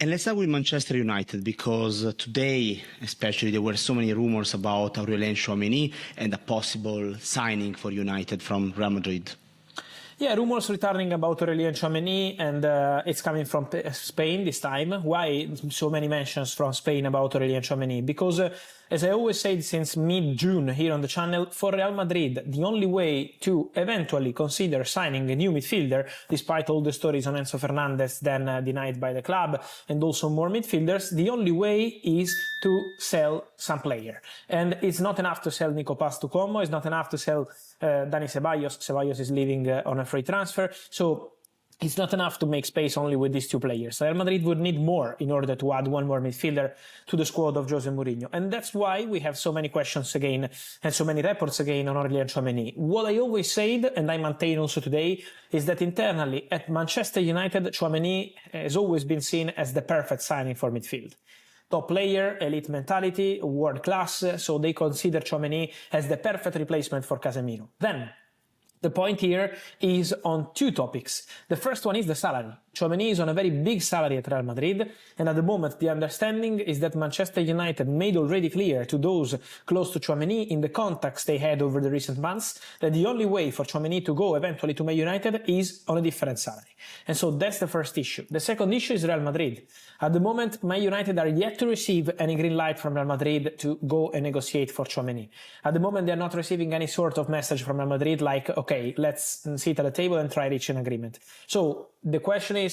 And let's start with Manchester United, because today, especially, there were so many rumors about Aurélien Tchouaméni and a possible signing for United from Real Madrid. Yeah, rumors returning about Aurélien Tchouaméni, and it's coming from Spain this time. Why so many mentions from Spain about Aurélien Tchouaméni? Because, as I always said since mid-June here on the channel, for Real Madrid, the only way to eventually consider signing a new midfielder, despite all the stories on Enzo Fernandez then denied by the club, and also more midfielders, the only way is to sell some player. And it's not enough to sell Nico Paz to Como, it's not enough to sell Dani Ceballos. Ceballos is leaving on a free transfer. So it's not enough to make space only with these two players. Real Madrid would need more in order to add one more midfielder to the squad of Jose Mourinho. And that's why we have so many questions again and so many reports again on Aurélien Tchouaméni. What I always said, and I maintain also today, is that internally at Manchester United, Tchouaméni has always been seen as the perfect signing for midfield. Top player, elite mentality, world class, so they consider Tchouaméni as the perfect replacement for Casemiro. Then, the point here is on two topics. The first one is the salary. Tchouaméni is on a very big salary at Real Madrid, and at the moment the understanding is that Manchester United made already clear to those close to Tchouaméni in the contacts they had over the recent months that the only way for Tchouaméni to go eventually to Man United is on a different salary. And so that's the first issue. The second issue is Real Madrid. At the moment, Man United are yet to receive any green light from Real Madrid to go and negotiate for Tchouaméni. At the moment, they are not receiving any sort of message from Real Madrid like, okay, let's sit at the table and try reach an agreement. So the question is,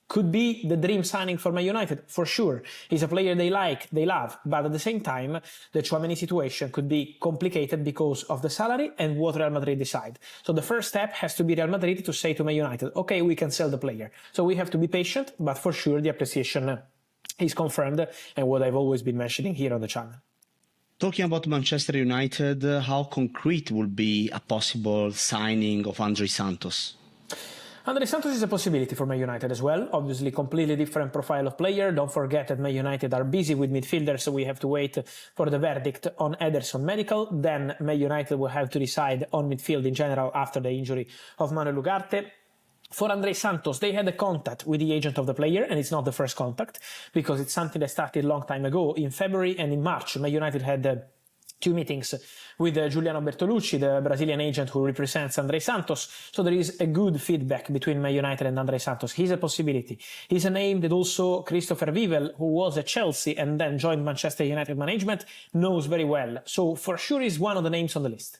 could be the dream signing for Man United, for sure. He's a player they like, they love, but at the same time, the Tchouaméni situation could be complicated because of the salary and what Real Madrid decide. So the first step has to be Real Madrid to say to Man United, okay, we can sell the player. So we have to be patient, but for sure the appreciation is confirmed, and what I've always been mentioning here on the channel. Talking about Manchester United, how concrete will be a possible signing of André Santos? André Santos is a possibility for Man United as well. Obviously, completely different profile of player. Don't forget that Man United are busy with midfielders, so we have to wait for the verdict on Ederson medical. Then Man United will have to decide on midfield in general after the injury of Manuel Ugarte. For André Santos, they had a contact with the agent of the player, and it's not the first contact, because it's something that started a long time ago. In February and in March, Man United had two meetings with Giuliano Bertolucci, the Brazilian agent who represents André Santos. So there is a good feedback between Man United and André Santos. He's a possibility. He's a name that also Christopher Vivel, who was at Chelsea and then joined Manchester United management, knows very well. So for sure he's one of the names on the list.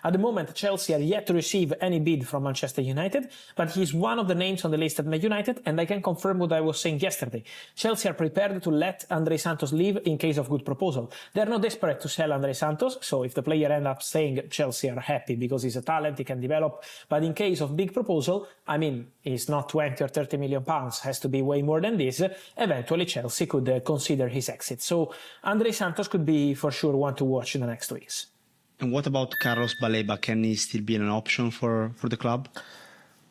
At the moment, Chelsea are yet to receive any bid from Manchester United, but he's one of the names on the list at Man United, and I can confirm what I was saying yesterday. Chelsea are prepared to let André Santos leave in case of good proposal. They're not desperate to sell André Santos, so if the player ends up staying, Chelsea are happy because he's a talent, he can develop. But in case of big proposal, I mean, it's not 20 or 30 million pounds, has to be way more than this, eventually Chelsea could consider his exit. So André Santos could be for sure one to watch in the next weeks. And what about Carlos Baleba? Can he still be an option for the club?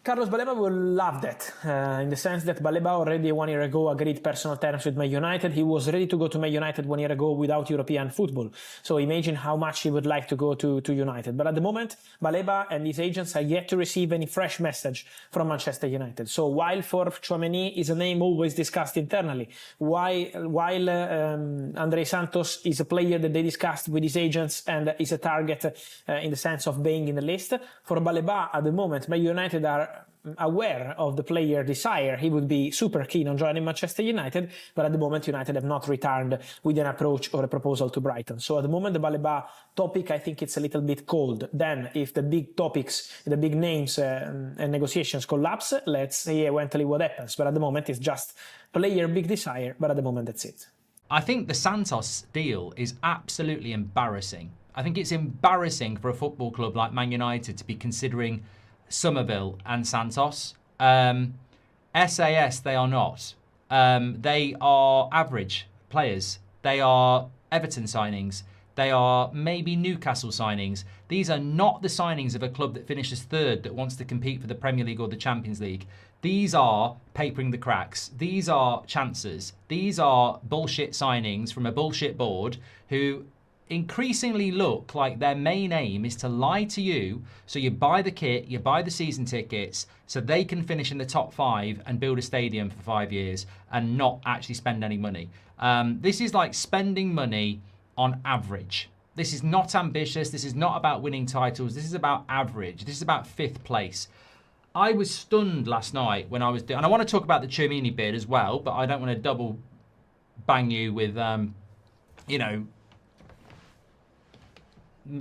Carlos Baleba will love that, in the sense that Baleba already 1 year ago agreed personal terms with Man United. He was ready to go to Man United 1 year ago without European football. So imagine how much he would like to go to United. But at the moment, Baleba and his agents are yet to receive any fresh message from Manchester United. So while for Tchouaméni is a name always discussed internally, while André Santos is a player that they discussed with his agents and is a target in the sense of being in the list, for Baleba at the moment, Man United are aware of the player desire. He would be super keen on joining Manchester United, but at the moment United have not returned with an approach or a proposal to Brighton. So at the moment the Baleba topic, I think it's a little bit cold. Then if the big topics, the big names and negotiations collapse, let's see eventually what happens. But at the moment it's just player big desire, but at the moment that's it. I think the Santos deal is absolutely embarrassing. I think it's embarrassing for a football club like Man United to be considering Somerville and Santos. SAS, they are not. They are average players. They are Everton signings. They are maybe Newcastle signings. These are not the signings of a club that finishes third that wants to compete for the Premier League or the Champions League. These are papering the cracks. These are chances. These are bullshit signings from a bullshit board who increasingly look like their main aim is to lie to you, so you buy the kit, you buy the season tickets, so they can finish in the top 5 and build a stadium for 5 years and not actually spend any money. This is like spending money on average. This is not ambitious. This is not about winning titles. This is about average. This is about 5th place. I was stunned last night when I was doing, and I want to talk about the Tchouameni bid as well, but I don't want to double bang you with, you know,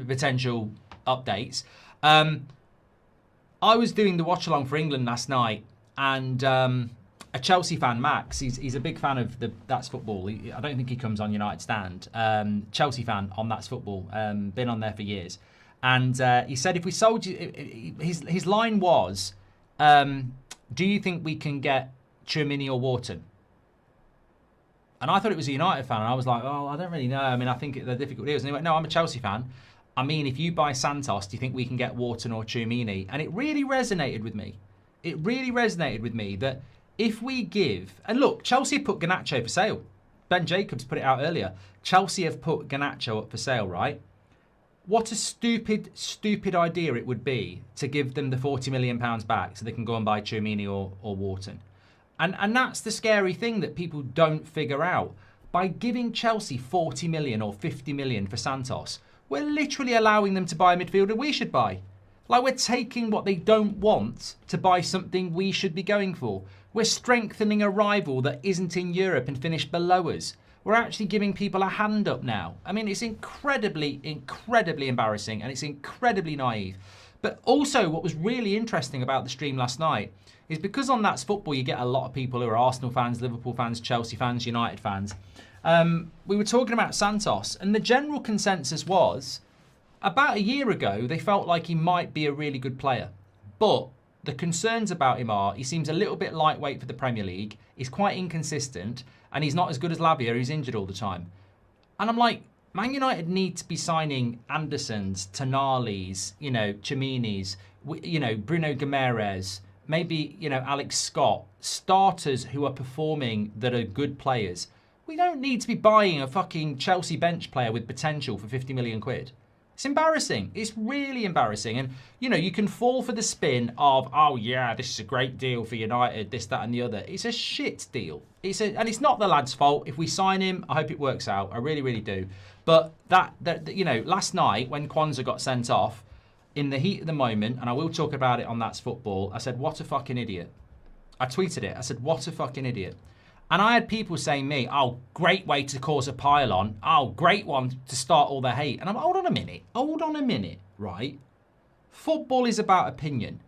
potential updates. I was doing the watch along for England last night, and a Chelsea fan, Max, he's a big fan of That's Football. I don't think he comes on United Stand. Chelsea fan on That's Football, been on there for years. And he said, if we sold you, his line was, do you think we can get Tchouameni or Wharton? And I thought it was a United fan, and I was like, oh, I don't really know. I mean, I think they're difficult deals. And he went, no, I'm a Chelsea fan. I mean, if you buy Santos, do you think we can get Wharton or Tchouameni? And it really resonated with me. It really resonated with me that if we give... And look, Chelsea put Garnacho for sale. Ben Jacobs put it out earlier. Chelsea have put Garnacho up for sale, right? What a stupid, stupid idea it would be to give them the £40 million back so they can go and buy Tchouameni or Wharton. And that's the scary thing that people don't figure out. By giving Chelsea 40 million or 50 million for Santos, we're literally allowing them to buy a midfielder we should buy. Like, we're taking what they don't want to buy something we should be going for. We're strengthening a rival that isn't in Europe and finished below us. We're actually giving people a hand up now. I mean, it's incredibly, incredibly embarrassing, and it's incredibly naive. But also, what was really interesting about the stream last night is because on That's Football, you get a lot of people who are Arsenal fans, Liverpool fans, Chelsea fans, United fans. We were talking about Santos, and the general consensus was, about a year ago, they felt like he might be a really good player. But the concerns about him are, he seems a little bit lightweight for the Premier League, he's quite inconsistent, and he's not as good as Lavia, who's injured all the time. And I'm like, Man United need to be signing Andersons, Tonali's, you know, Tchouameni's, you know, Bruno Guimaraes, maybe, you know, Alex Scott, starters who are performing that are good players. We don't need to be buying a fucking Chelsea bench player with potential for 50 million quid. It's embarrassing. It's really embarrassing. And, you know, you can fall for the spin of, oh, yeah, this is a great deal for United, this, that, and the other. It's a shit deal. And it's not the lad's fault. If we sign him, I hope it works out. I really, really do. But that you know, last night when Kwanzaa got sent off, in the heat of the moment, and I will talk about it on That's Football, I said, what a fucking idiot. I tweeted it. I said, what a fucking idiot. And I had people saying me, oh, great way to cause a pile-on. Oh, great one to start all the hate. And I'm, hold on a minute, right? Football is about opinion.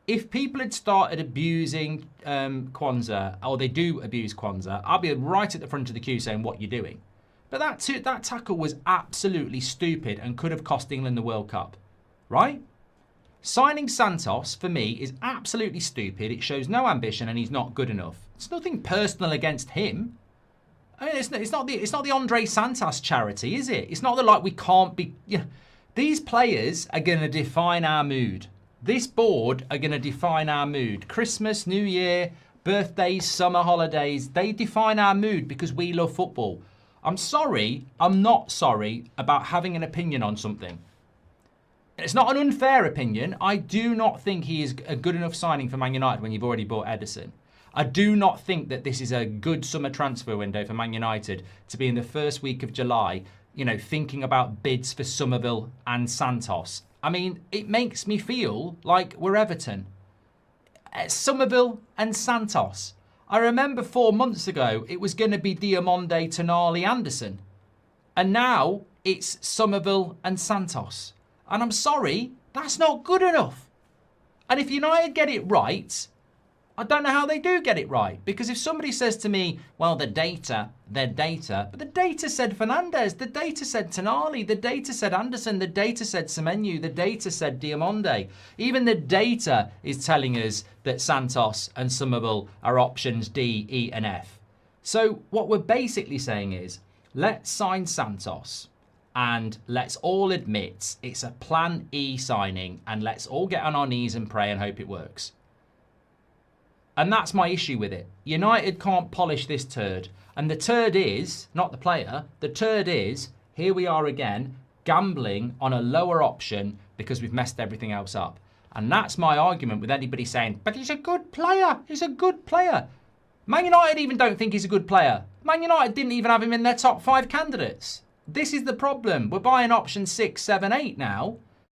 If people had started abusing Kwanzaa, or they do abuse Kwanzaa, I'll be right at the front of the queue saying, what you're doing. But that tackle was absolutely stupid and could have cost England the World Cup, right? Signing Santos, for me, is absolutely stupid. It shows no ambition and he's not good enough. It's nothing personal against him. I mean, it's not the André Santos charity, is it? It's not that, like, we can't be... You know, these players are going to define our mood. This board are going to define our mood. Christmas, New Year, birthdays, summer holidays, they define our mood because we love football. I'm not sorry about having an opinion on something. It's not an unfair opinion. I do not think he is a good enough signing for Man United when you've already bought Ederson. I do not think that this is a good summer transfer window for Man United to be in the first week of July, you know, thinking about bids for Somerville and Santos. I mean, it makes me feel like we're Everton. Somerville and Santos. I remember 4 months ago, it was going to be Diamonde, Tonali, Anderson. And now it's Somerville and Santos. And I'm sorry, that's not good enough. And if United get it right, I don't know how they do get it right. Because if somebody says to me, well, their data, but the data said Fernandes, the data said Tonali, the data said Anderson, the data said Semenyo, the data said Diamonde. Even the data is telling us that Santos and Somerville are options D, E and F. So what we're basically saying is, let's sign Santos. And let's all admit it's a plan E signing, and let's all get on our knees and pray and hope it works. And that's my issue with it. United can't polish this turd. And the turd is, not the player, the turd is Here we are again, gambling on a lower option because we've messed everything else up. And that's my argument with anybody saying, but he's a good player. He's a good player. Man United even don't think he's a good player. Man United didn't even have him in their top 5 candidates. This is the problem. We're buying option 6, 7, 8 now.